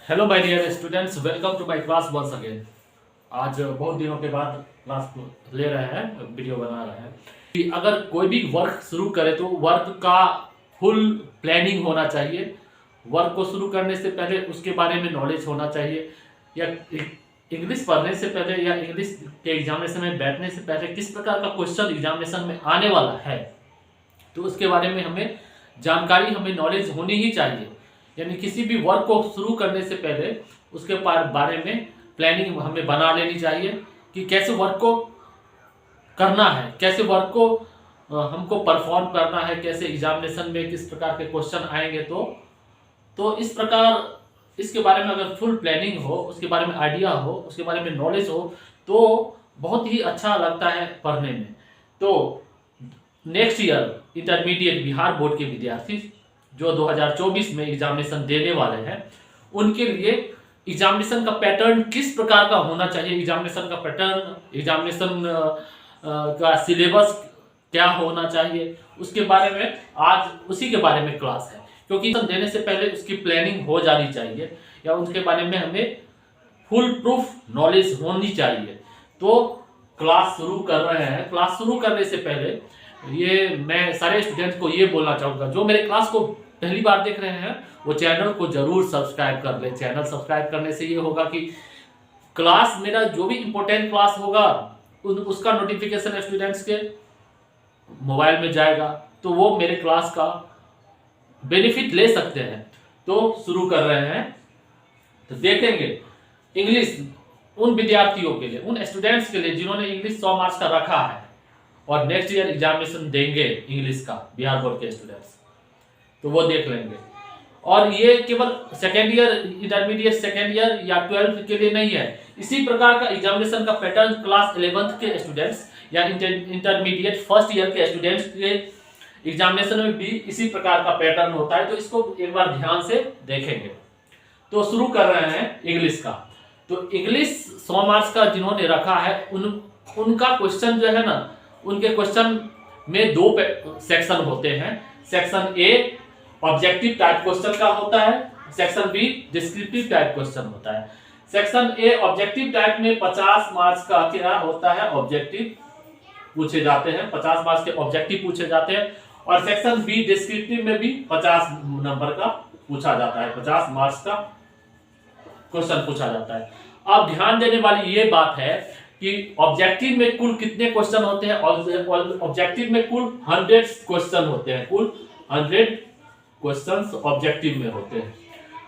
Hello my dear students, welcome to my class once again. आज बहुत दिनों के बाद क्लास ले रहे हैं, वीडियो बना रहे हैं कि अगर कोई भी वर्क शुरू करे तो वर्क का फुल प्लानिंग होना चाहिए। वर्क को शुरू करने से पहले उसके बारे में नॉलेज होना चाहिए, या इंग्लिश पढ़ने से पहले या इंग्लिश के एग्जामिनेशन में बैठने से पहले किस प्रकार का क्वेश्चन एग्जामिनेशन में आने वाला है, तो उसके बारे में हमें जानकारी, हमें नॉलेज होनी ही चाहिए। यानी किसी भी वर्क को शुरू करने से पहले उसके बारे में प्लानिंग हमें बना लेनी चाहिए कि कैसे वर्क को करना है, कैसे वर्क को हमको परफॉर्म करना है, कैसे एग्जामिनेशन में किस प्रकार के क्वेश्चन आएंगे। तो इस प्रकार इसके बारे में अगर फुल प्लानिंग हो, उसके बारे में आइडिया हो, उसके बारे में नॉलेज हो, तो बहुत ही अच्छा लगता है पढ़ने में। तो next year intermediate Bihar board के विद्यार्थी जो 2024 में एग्जामिनेशन देने वाले हैं, उनके लिए एग्जामिनेशन का पैटर्न किस प्रकार का होना चाहिए, एग्जामिनेशन का पैटर्न, एग्जामिनेशन का सिलेबस क्या होना चाहिए, उसके बारे में आज उसी के बारे में क्लास है। क्योंकि देने से पहले उसकी प्लानिंग हो जानी चाहिए, या उसके बारे में हमें फुल प्रूफ नॉलेज होनी चाहिए। तो क्लास शुरू कर रहे हैं। क्लास शुरू करने से पहले ये मैं सारे स्टूडेंट्स को ये बोलना चाहूँगा, जो मेरे क्लास को पहली बार देख रहे हैं वो चैनल को जरूर सब्सक्राइब कर लें। चैनल सब्सक्राइब करने से ये होगा कि क्लास मेरा जो भी इम्पोर्टेंट क्लास होगा उसका नोटिफिकेशन स्टूडेंट्स के मोबाइल में जाएगा, तो वो मेरे क्लास का बेनिफिट ले सकते हैं। तो शुरू कर रहे हैं, तो देखेंगे इंग्लिश उन विद्यार्थियों के लिए, उन स्टूडेंट्स के लिए जिन्होंने इंग्लिश 100 मार्क्स का रखा है और नेक्स्ट ईयर एग्जामिनेशन देंगे इंग्लिश का, बिहार बोर्ड के स्टूडेंट्स, तो वो देख लेंगे। और ये केवल second year, intermediate second year या 12th के लिए नहीं है। इसी प्रकार का एग्जामिनेशन का पैटर्न क्लास 11th के स्टूडेंट्स या इंटरमीडिएट फर्स्ट ईयर के स्टूडेंट्स के एग्जामिनेशन में भी इसी प्रकार का पैटर्न होता है। तो इसको एक बार ध्यान से देखेंगे। तो शुरू कर रहे हैं इंग्लिश का। तो इंग्लिश 100 मार्क्स का जिन्होंने रखा है उनका क्वेश्चन जो है ना, उनके क्वेश्चन में दो सेक्शन होते हैं। Section A objective type question का होता है, section B descriptive type question होता है। सेक्शन ए ऑब्जेक्टिव टाइप में 50 मार्क्स का क्या होता है, ऑब्जेक्टिव पूछे जाते हैं, 50 मार्क्स के ऑब्जेक्टिव पूछे जाते हैं। और सेक्शन बी डिस्क्रिप्टिव में भी 50 नंबर का पूछा जाता है, 50 मार्क्स का क्वेश्चन पूछा जाता है। अब ध्यान देने वाली ये बात है कि ऑब्जेक्टिव में कुल कितने क्वेश्चन होते हैं। ऑब्जेक्टिव में कुल 100 क्वेश्चन होते हैं, कुल 100 क्वेश्चंस ऑब्जेक्टिव में होते हैं,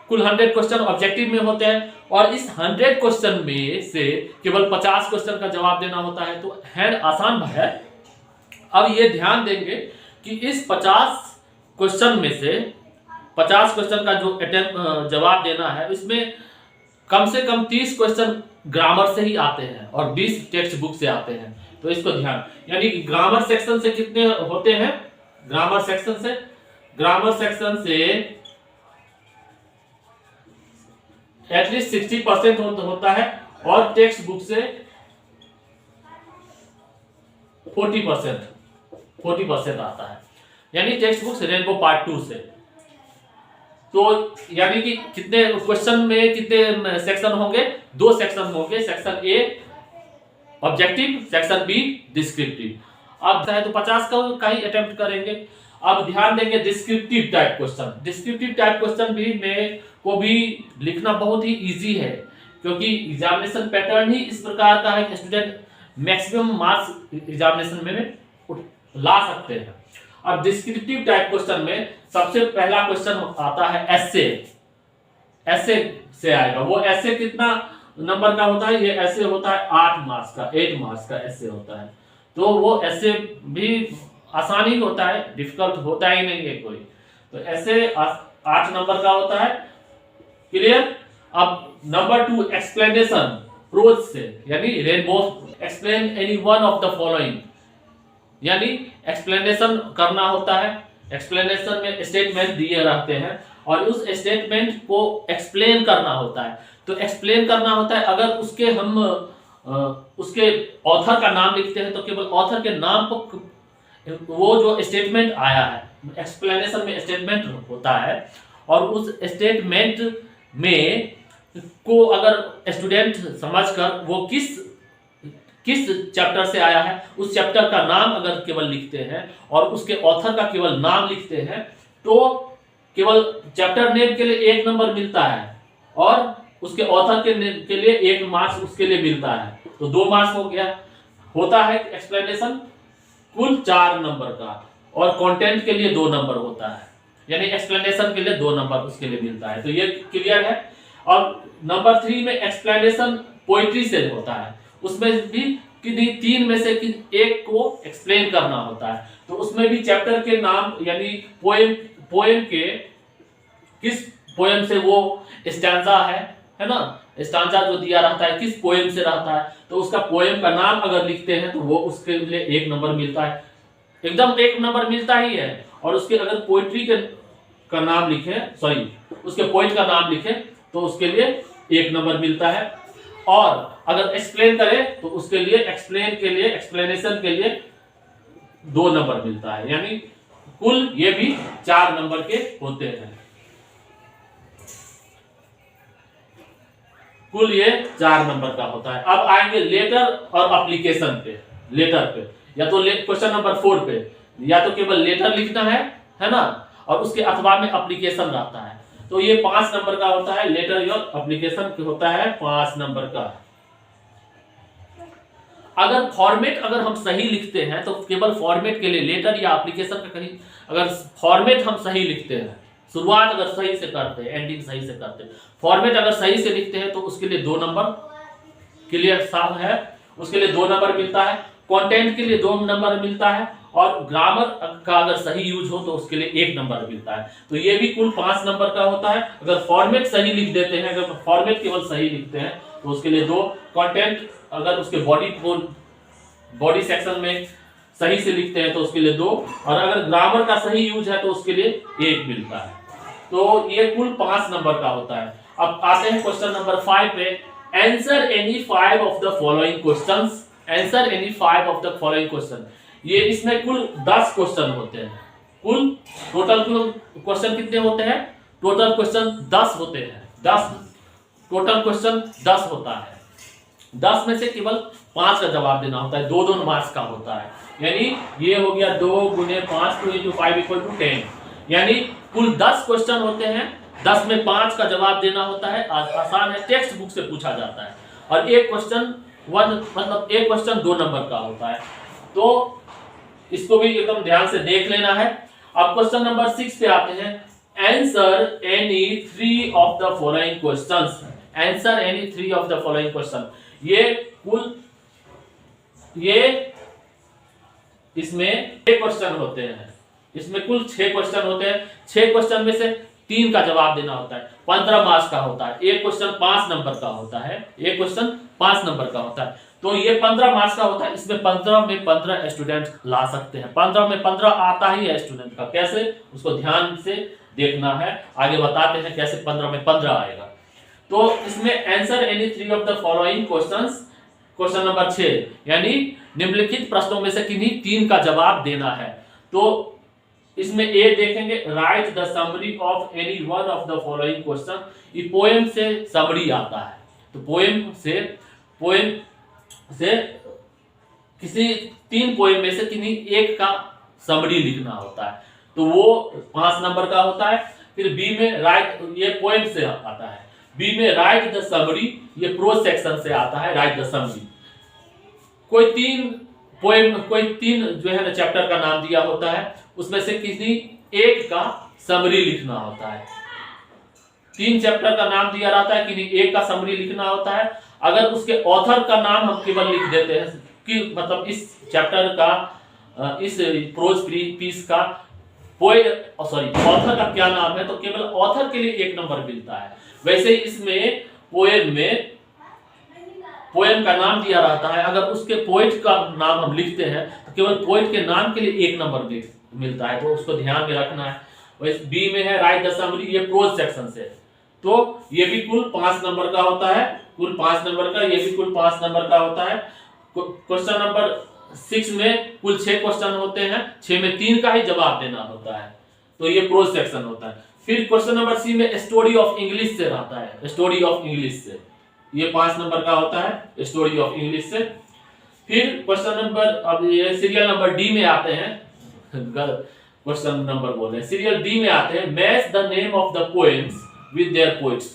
कुल 100 क्वेश्चन ऑब्जेक्टिव में होते हैं। और इस 100 क्वेश्चन में से केवल 50 क्वेश्चन का जवाब देना होता है। तो है आसान है। अब ये ध्यान देंगे कि इस 50 क्वेश्चन में से 50 क्वेश्चन का जो जवाब देना है, इसमें कम से कम 30 क्वेश्चन ग्रामर से ही आते हैं और 20 टेक्स्ट बुक से आते हैं। तो इसको ध्यान, यानी ग्रामर सेक्शन से कितने होते हैं, ग्रामर सेक्शन से एटलीस्ट 60% होता है, और टेक्स्ट बुक से 40% आता है, यानी टेक्स्ट बुक से रेनबो पार्ट 2 से। तो यानी कि कितने क्वेश्चन में कितने सेक्शन होंगे, 2 सेक्शन होंगे, section A objective, section B descriptive. अब चाहे तो 50 का ही अटेम्प्ट करेंगे। अब ध्यान देंगे descriptive type question. Descriptive type question को भी लिखना बहुत ही इजी है, क्योंकि एग्जामिनेशन पैटर्न ही इस प्रकार का है कि स्टूडेंट मैक्सिमम मार्क्स एग्जामिनेशन में ला सकते हैं। अब डिस्क्रिप्टिव टाइप क्वेश्चन में सबसे पहला क्वेश्चन आता है एसे से आएगा। वो एसे कितना नंबर का होता है, ये एसे होता है 8 मार्क्स का, 8 मार्क्स का एसे होता है। तो वो एसे भी आसान ही होता है, डिफिकल्ट होता ही नहीं है कोई। तो ऐसे 8 नंबर का होता है। क्लियर। अब नंबर 2 एक्सप्लेनेशन प्रोज से, यानी rainbow explain any one of the following, यानी एक्सप्लेनेशन करना होता है। एक्सप्लेनेशन में स्टेटमेंट दिए रहते हैं और उस स्टेटमेंट को एक्सप्लेन करना होता है। तो एक्सप्लेन करना होता है, अगर उसके हम उसके ऑथर का नाम लिखते हैं तो केवल ऑथर के नाम को, वो जो स्टेटमेंट आया है, एक्सप्लेनेशन में स्टेटमेंट होता है, और उस स्टेटमेंट में को अगर स्टूडेंट समझकर वो किस किस चैप्टर से आया है उस चैप्टर का नाम अगर केवल लिखते हैं और उसके ऑथर का केवल नाम लिखते हैं तो केवल चैप्टर नेम के लिए 1 नंबर मिलता है और उसके ऑथर के लिए 1 मार्क्स उसके लिए मिलता है, तो 2 मार्क्स हो गया। होता है एक्सप्लेनेशन कुल 4 नंबर का और कंटेंट के लिए 2 नंबर होता है, यानी एक्सप्लेनेशन के लिए 2 नंबर उसके लिए मिलता है, तो ये क्लियर है। और नंबर 3 में एक्सप्लेनेशन पोइट्री से होता है, उसमें भी किसी 3 में से एक को एक्सप्लेन करना होता है, तो उसमें भी चैप्टर के नाम यानी पोएम के किस पोएम से वो स्टैंजा है ना, स्टैंजा जो दिया रहता है किस पोएम से रहता है, तो उसका पोएम का नाम अगर लिखते हैं तो वो उसके लिए 1 नंबर मिलता है, एकदम 1 नंबर मिलता ही है। और उसके अगर पोइट्री का नाम लिखे, सॉरी उसके पोएट का नाम लिखे तो उसके लिए 1 नंबर मिलता है। और अगर एक्सप्लेन करे तो उसके लिए एक्सप्लेनेशन के लिए 2 नंबर मिलता है, यानी कुल ये भी 4 नंबर के होते हैं। कुल ये 4 नंबर का होता है। अब आएंगे लेटर और एप्लीकेशन पे। लेटर पे या तो क्वेश्चन नंबर 4 पे या तो केवल लेटर लिखना है ना, और उसके अथवा में एप्लीकेशन रहता है, तो ये 5 नंबर का होता है। लेटर और एप्लीकेशन होता है 5 नंबर का। अगर फॉर्मेट अगर हम सही लिखते हैं तो केवल फॉर्मेट के लिए लेटर या एप्लीकेशन का कहीं अगर फॉर्मेट हम सही लिखते हैं, शुरुआत अगर सही से करते हैं, एंडिंग सही से करते हैं, फॉर्मेट अगर सही से लिखते हैं तो उसके लिए 2 नंबर क्लियर साफ है, उसके लिए 2 नंबर मिलता है। कंटेंट के लिए 2 नंबर मिलता है और ग्रामर का अगर सही यूज हो तो उसके लिए 1 नंबर मिलता है। तो ये भी कुल 5 नंबर का होता है। अगर फॉर्मेट सही लिख देते हैं, अगर फॉर्मेट केवल सही लिखते हैं तो उसके लिए 2, कंटेंट अगर उसके बॉडी सेक्शन में सही से लिखते हैं तो उसके लिए 2, और अगर ग्रामर का सही यूज है तो उसके लिए 1 मिलता है। तो ये कुल 5 नंबर का होता है। अब आते हैं क्वेश्चन नंबर 5 पे। Answer any 5 of the following questions. Answer any 5 of the following question. ये इसमें कुल 10 क्वेश्चन होते हैं। कुल टोटल क्वेश्चन कितने होते हैं? टोटल क्वेश्चन 10 होते हैं। 10 टोटल क्वेश्चन 10 होता है। 10 में से केवल 5 का जवाब देना होता है, 2-2 मार्क्स का होता है। यानी ये हो गया 2 × 5 2 × 5 = 10, यानी कुल 10 क्वेश्चन होते हैं। 10 में 5 का जवाब देना होता है। आसान है, टेक्स्ट बुक से पूछा जाता है। और एक क्वेश्चन 2 नंबर का होता है। तो इसको भी एकदम ध्यान से देख लेना है। अब क्वेश्चन नंबर 6 पे आते हैं। Answer any 3 of the following questions. Answer any 3 of the following question. ये इसमें 6 क्वेश्चन होते हैं। इसमें कुल 6 क्वेश्चन होते हैं। 6 क्वेश्चन में से 3 का जवाब देना होता है। 15 मार्क्स का होता है। एक क्वेश्चन 5 नंबर का होता है। एक क्वेश्चन 5 नंबर का होता है। तो ये 15 मार्क्स का होता है। इसमें 15 में 15 स्टूडेंट ला सकते हैं। 15 में 15 आता ही है स्टूडेंट का। कैसे, उसको ध्यान से देखना है। आगे बताते हैं कैसे 15 में 15 आएगा। तो इसमें answer any 3 of the following questions, question number 6, यानी निम्नलिखित प्रश्नों में से किन्हीं 3 का जवाब देना है। तो इसमें ए देखेंगे, right the summary of any one of the following question. ये पोएम से समरी आता है। तो पोएम से किसी 3 पोएम में से किन्हीं एक का समरी लिखना होता है। तो वो 5 नंबर का होता है। फिर बी में राइट, ये पोएम से आता है। बी में राइट द समरी, ये प्रोज सेक्शन से आता है। Right the summary. कोई 3 जो है ना चैप्टर का नाम दिया होता है, उसमें से किसी एक का समरी लिखना होता है। 3 चैप्टर का नाम दिया रहता है, किसी एक का समरी लिखना होता है। अगर उसके ऑथर का नाम हम केवल लिख देते हैं कि मतलब इस चैप्टर का, इस प्रोज पीस का ऑथर का क्या नाम है, तो केवल ऑथर के लिए 1 नंबर मिलता है। वैसे ही इसमें पोएम का नाम दिया रहता है। अगर उसके पोएट का नाम हम लिखते हैं तो केवल पोएट के नाम के लिए 1 नंबर मिलता है। तो उसको ध्यान में रखना है। वैसे बी में है राइट द समरी, ये प्रोज सेक्शन से। तो ये भी कुल 5 नंबर का होता है। कुल 5 नंबर का, ये भी कुल 5 नंबर का होता है। क्वेश्चन नंबर 6 में कुल 6 क्वेश्चन होते हैं। 6 में 3 का ही जवाब देना होता है। तो ये प्रोज सेक्शन होता है। फिर क्वेश्चन नंबर सी में स्टोरी ऑफ इंग्लिश से रहता है, स्टोरी ऑफ इंग्लिश से, ये 5 नंबर का होता है स्टोरी ऑफ इंग्लिश से। फिर क्वेश्चन नंबर, अब ये सीरियल नंबर डी में आते हैं, क्वेश्चन नंबर बोले सीरियल डी में आते हैं, match the name of the poems with their poets.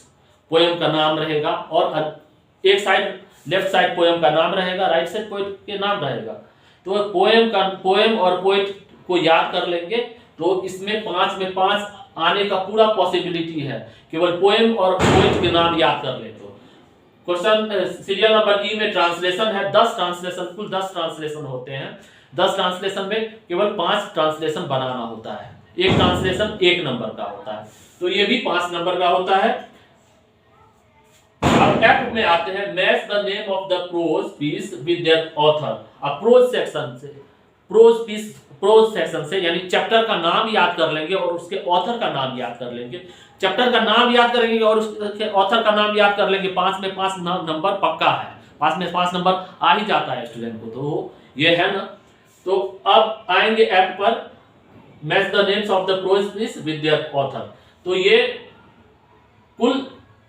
Poem का नाम रहेगा और एक साइड लेफ्ट साइड पोएम का नाम रहेगा, राइट साइड पोएट के नाम रहेगा। तो पोएम और पोएट को याद कर लेंगे तो इसमें 5 में 5 आने का पूरा पॉसिबिलिटी है, केवल पोएम और पोएट के नाम याद कर ले तो। क्वेश्चन सीरियल नंबर ई में ट्रांसलेशन है, 10 ट्रांसलेशन, कुल 10 ट्रांसलेशन होते हैं। 10 ट्रांसलेशन में केवल 5 ट्रांसलेशन बनाना होता है, एक ट्रांसलेशन 1 नंबर का होता है, तो ये भी 5 नंबर का होता है। अब एफ में आते हैं, match the name of the prose piece with their author. अब प्रोज सेक्शन से, प्रोज सेक्शन से यानी चैप्टर का नाम याद कर लेंगे और उसके ऑथर का नाम याद कर लेंगे। चैप्टर का नाम याद करेंगे और उसके ऑथर का नाम याद कर लेंगे। 5 में 5 नंबर पक्का है, 5 में 5 नंबर आ ही जाता है स्टूडेंट को, तो ये है ना। तो अब आएंगे ऐप पर, match the names of the prose piece with their author. तो ये कुल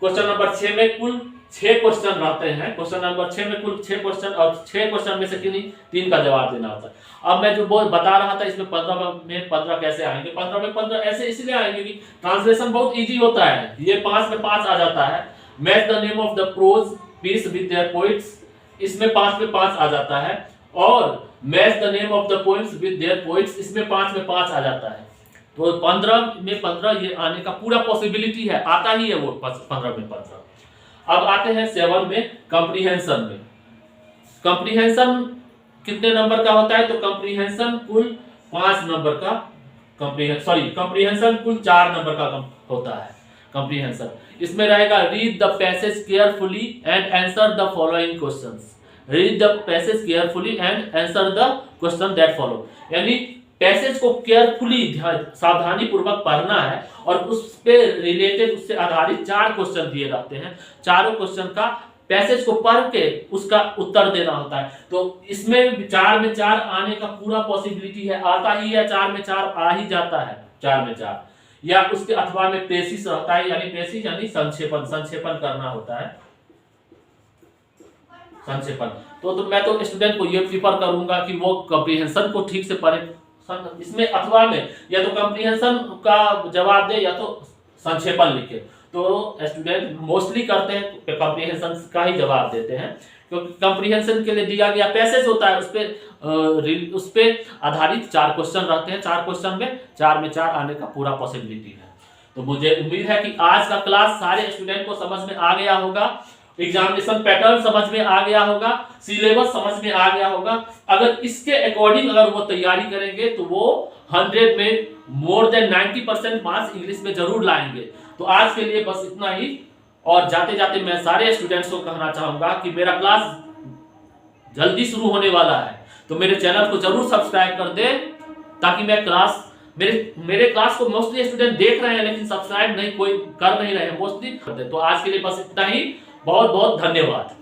क्वेश्चन नंबर 6 में कुल 6 क्वेश्चन रहते हैं। क्वेश्चन नंबर 6 में कुल 6 क्वेश्चन और 6 क्वेश्चन में से किन्हीं 3 का जवाब देना होता है। अब मैं जो बता रहा था इसमें 15 में 15 कैसे आएंगे, 15 में 15 ऐसे इसलिए आएंगे कि ट्रांसलेशन बहुत इजी होता है। ये 5 में 5 आ जाता है। Match the name of the prose piece with their poets, इसमें 5 में 5 आ जाता है। और match the name of the poems with their poets, इसमें 5 में 5 आ जाता है। तो 15 में 15 ये आने का पूरा पॉसिबिलिटी है, आता ही है वो 15 में 15। अब आते हैं 7 में, कॉम्प्रिहेंशन में। कॉम्प्रिहेंशन कितने नंबर का होता है, तो कॉम्प्रिहेंशन कुल 5 नंबर का, कॉम्प्रिहेंशन कुल 4 नंबर का होता है। कॉम्प्रिहेंशन इसमें रहेगा, read the passage carefully and answer the following questions. Read the passage carefully and answer the question that follow, यानी पैसेज को केयरफुली सावधानी पूर्वक पढ़ना है और उस पे रिलेटेड, उससे आधारित 4 क्वेश्चन दिए रहते हैं। चारों क्वेश्चन का पैसेज को पढ़ के उसका उत्तर देना होता है। तो इसमें 4 में 4 आने का पूरा पॉसिबिलिटी है, आता ही है, 4 में 4 आ ही जाता है, 4 में 4। या उसके अथवा में प्रेसिस रहता है, यानी प्रेसिस यानी संक्षेपण करना होता है, संक्षेपण। तो मैं तो स्टूडेंट को ये प्रीफर करूंगा कि वो कॉम्प्रिहेंशन को ठीक से पढ़े। इसमें अथवा में या तो कॉम्प्रिहेंशन का जवाब दे या तो संक्षेपण लिखे। तो स्टूडेंट मोस्टली करते हैं कॉम्प्रिहेंशन का ही जवाब देते हैं, क्योंकि कॉम्प्रिहेंशन के लिए दिया गया पैसेज होता है, उस पे आधारित 4 क्वेश्चन रहते हैं। 4 क्वेश्चन में 4 में 4 आने का पूरा पॉसिबिलिटी है। तो मुझे उम्मीद है कि आज का क्लास सारे स्टूडेंट को समझ में आ गया होगा, एग्जामिनेशन पैटर्न समझ में आ गया होगा, सिलेबस समझ में आ गया होगा। अगर इसके अकॉर्डिंग अगर वो तैयारी करेंगे तो वो 100 में मोर देन 90% मार्क्स इंग्लिश में जरूर लाएंगे। तो आज के लिए बस इतना ही, और जाते जाते मैं सारे स्टूडेंट्स को कहना चाहूंगा कि मेरा क्लास जल्दी शुरू होने वाला है, तो मेरे चैनल को जरूर सब्सक्राइब कर दे, ताकि मैं क्लास, मेरे क्लास को मोस्टली स्टूडेंट देख रहे हैं लेकिन सब्सक्राइब नहीं कोई कर नहीं रहे हैं मोस्टली। तो आज के लिए बस इतना ही, बहुत बहुत धन्यवाद।